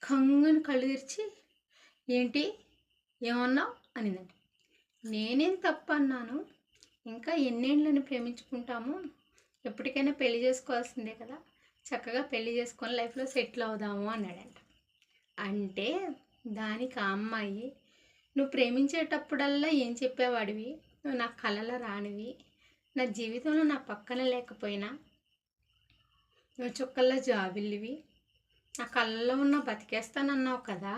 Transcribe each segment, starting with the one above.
కంగుని కళ్ళు తెరిచి, ఏంటి ఏమన్నావు అనిందంట. నేనేం తప్పు అన్నాను? ఇంకా ఎన్నేళ్ళని ప్రేమించుకుంటాము, ఎప్పటికైనా పెళ్లి చేసుకోవాల్సిందే కదా, చక్కగా పెళ్లి చేసుకొని లైఫ్లో సెటిల్ అవుదాము అన్నాడంట. అంటే దానికి ఆ అమ్మాయి, నువ్వు ప్రేమించేటప్పుడల్లా ఏం చెప్పేవాడివి, నువ్వు నా కలల రానివి, నా జీవితంలో నా పక్కన లేకపోయినా నువ్వు చుక్కల్లో జాబిల్లివి, నా కళ్ళలో ఉన్న బతికేస్తానన్నావు కదా,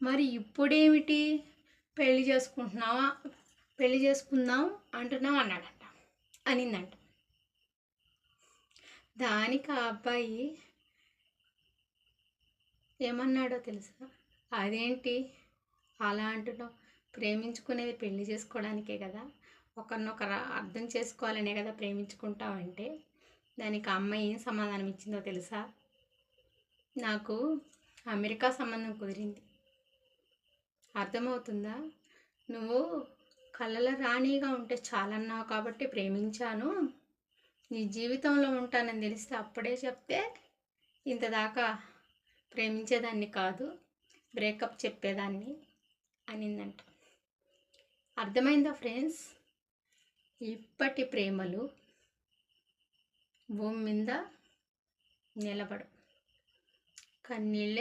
మరి ఇప్పుడేమిటి పెళ్లి చేసుకుంటున్నావా, పెళ్లి చేసుకుందాం అంటున్నావు అన్నాడంట, అనిందంట. దానికి ఆ అబ్బాయి ఏమన్నాడో తెలుసా? అదేంటి అలా అంటున్నావు, ప్రేమించుకునేది పెళ్లి చేసుకోవడానికే కదా, ఒకరినొకరు అర్థం చేసుకోవాలనే కదా ప్రేమించుకుంటావంటే. దానికి ఆ అమ్మాయి ఏం సమాధానం ఇచ్చిందో తెలుసా? నాకు అమెరికా సంబంధం కుదిరింది, అర్థమవుతుందా, నువ్వు కళ్ళల రాణిగా ఉంటే చాలన్నావు కాబట్టి ప్రేమించాను, నీ జీవితంలో ఉంటానని తెలిస్తే అప్పుడే చెప్తే ఇంతదాకా ప్రేమించేదాన్ని కాదు, బ్రేకప్ చెప్పేదాన్ని అనిందంట. అర్థమైందా ఫ్రెండ్స్? ఇప్పటి ప్రేమలు భూమి మీద నిలబడు, కన్నీళ్ళే